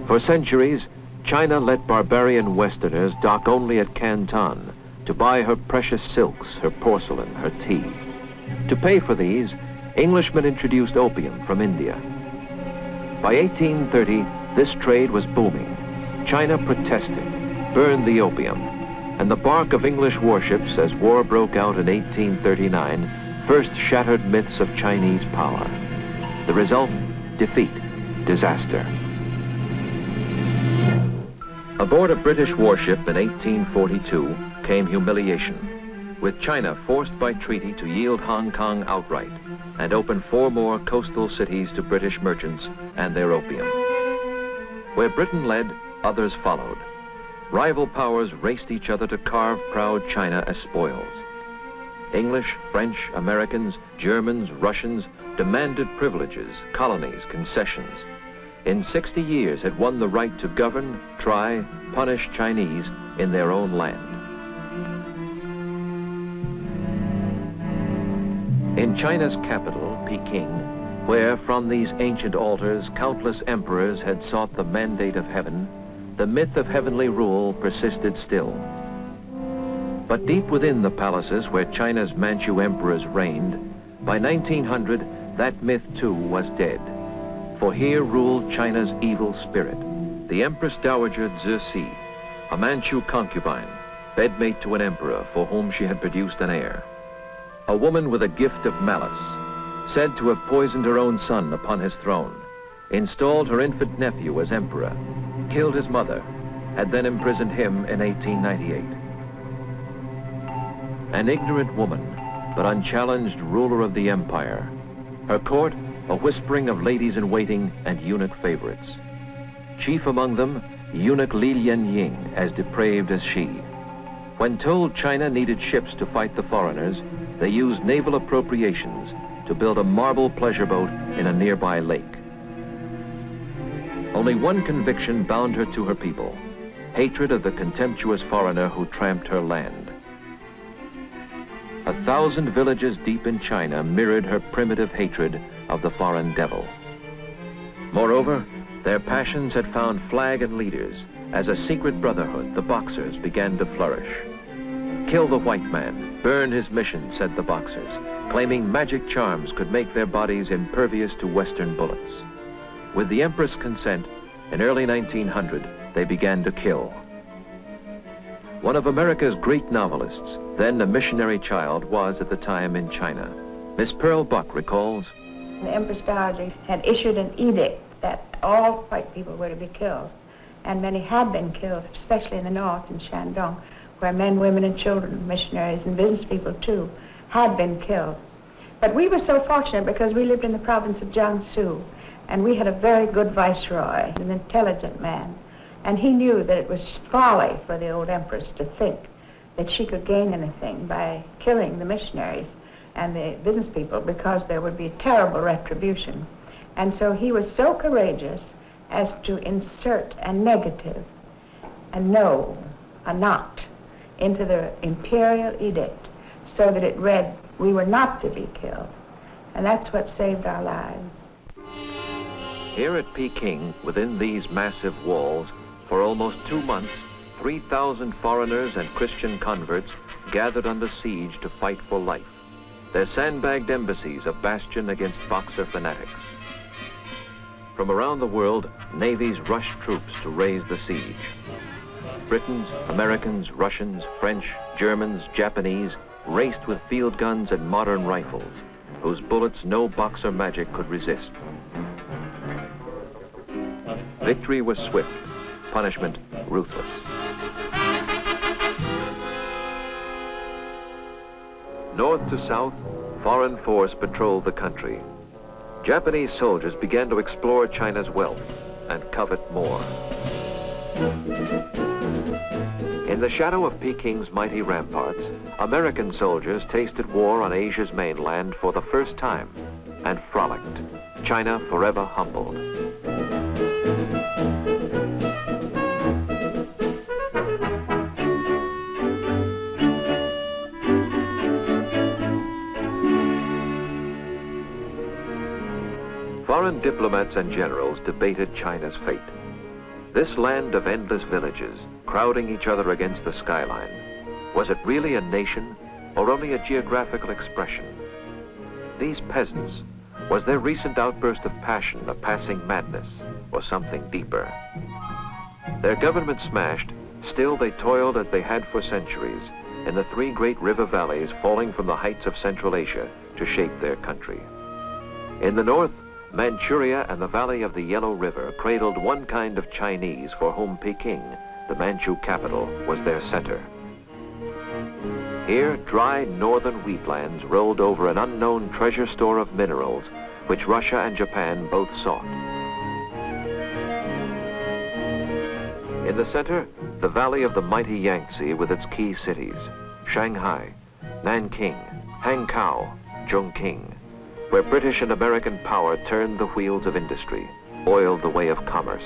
For centuries, China let barbarian Westerners dock only at Canton to buy her precious silks, her porcelain, her tea. To pay for these, Englishmen introduced opium from India. By 1830, this trade was booming. China protested, burned the opium, and the bark of English warships as war broke out in 1839 first shattered myths of Chinese power. The result, defeat, disaster. Aboard a British warship in 1842 came humiliation, with China forced by treaty to yield Hong Kong outright and open 4 more coastal cities to British merchants and their opium. Where Britain led, others followed. Rival powers raced each other to carve proud China as spoils. English, French, Americans, Germans, Russians demanded privileges, colonies, concessions. In 60 years had won the right to govern, try, punish Chinese in their own land. In China's capital, Peking, where from these ancient altars countless emperors had sought the mandate of heaven, the myth of heavenly rule persisted still. But deep within the palaces where China's Manchu emperors reigned, by 1900, that myth too was dead. For here ruled China's evil spirit, the Empress Dowager Cixi, a Manchu concubine, bedmate to an emperor for whom she had produced an heir. A woman with a gift of malice, said to have poisoned her own son upon his throne, installed her infant nephew as emperor, killed his mother, had then imprisoned him in 1898. An ignorant woman, but unchallenged ruler of the empire. Her court, a whispering of ladies-in-waiting and eunuch favorites. Chief among them, eunuch Li Lianying, as depraved as she. When told China needed ships to fight the foreigners, they used naval appropriations to build a marble pleasure boat in a nearby lake. Only one conviction bound her to her people, hatred of the contemptuous foreigner who tramped her land. 1,000 villages deep in China mirrored her primitive hatred of the foreign devil. Moreover, their passions had found flag and leaders as a secret brotherhood, the Boxers, began to flourish. Kill the white man, burn his mission, said the Boxers, claiming magic charms could make their bodies impervious to Western bullets. With the Empress' consent, in early 1900, they began to kill. One of America's great novelists, then a missionary child, was at the time in China. Miss Pearl Buck recalls, the Empress Dowager had issued an edict that all white people were to be killed, and many had been killed, especially in the north, in Shandong, where men, women, and children, missionaries and business people too, had been killed. But we were so fortunate because we lived in the province of Jiangsu, and we had a very good viceroy, an intelligent man, and he knew that it was folly for the old empress to think that she could gain anything by killing the missionaries and the business people, because there would be terrible retribution. And so he was so courageous as to insert a negative, a no, a not, into the imperial edict, so that it read, we were not to be killed. And that's what saved our lives. Here at Peking, within these massive walls, for almost 2 months, 3,000 foreigners and Christian converts gathered under siege to fight for life. Their sandbagged embassies a bastion against Boxer fanatics. From around the world, navies rushed troops to raise the siege. Britons, Americans, Russians, French, Germans, Japanese raced with field guns and modern rifles, whose bullets no Boxer magic could resist. Victory was swift, punishment ruthless. North to south, foreign force patrolled the country. Japanese soldiers began to explore China's wealth and covet more. In the shadow of Peking's mighty ramparts, American soldiers tasted war on Asia's mainland for the first time and frolicked, China forever humbled. Foreign diplomats and generals debated China's fate. This land of endless villages, crowding each other against the skyline, was it really a nation or only a geographical expression? These peasants, was their recent outburst of passion a passing madness or something deeper? Their government smashed, still they toiled as they had for centuries in the three great river valleys falling from the heights of Central Asia to shape their country. In the north, Manchuria and the valley of the Yellow River cradled one kind of Chinese for whom Peking, the Manchu capital, was their center. Here, dry northern wheatlands rolled over an unknown treasure store of minerals which Russia and Japan both sought. In the center, the valley of the mighty Yangtze with its key cities, Shanghai, Nanking, Hankow, Chongqing, where British and American power turned the wheels of industry, oiled the way of commerce.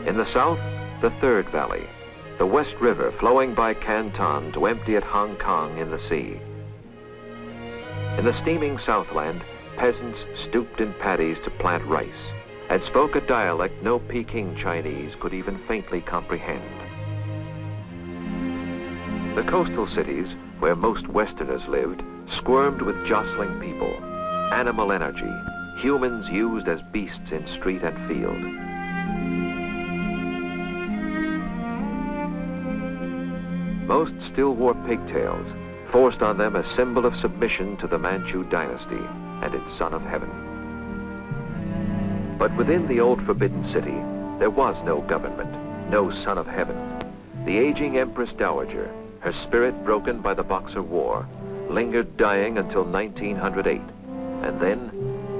In the south, the third valley, the West River flowing by Canton to empty at Hong Kong in the sea. In the steaming Southland, peasants stooped in paddies to plant rice and spoke a dialect no Peking Chinese could even faintly comprehend. The coastal cities, where most Westerners lived, squirmed with jostling people, animal energy, humans used as beasts in street and field. Most still wore pigtails, forced on them a symbol of submission to the Manchu dynasty and its son of heaven. But within the old forbidden city, there was no government, no son of heaven. The aging Empress Dowager, her spirit broken by the Boxer War, lingered dying until 1908, and then,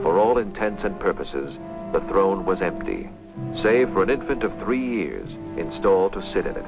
for all intents and purposes, the throne was empty, save for an infant of 3 years installed to sit in it.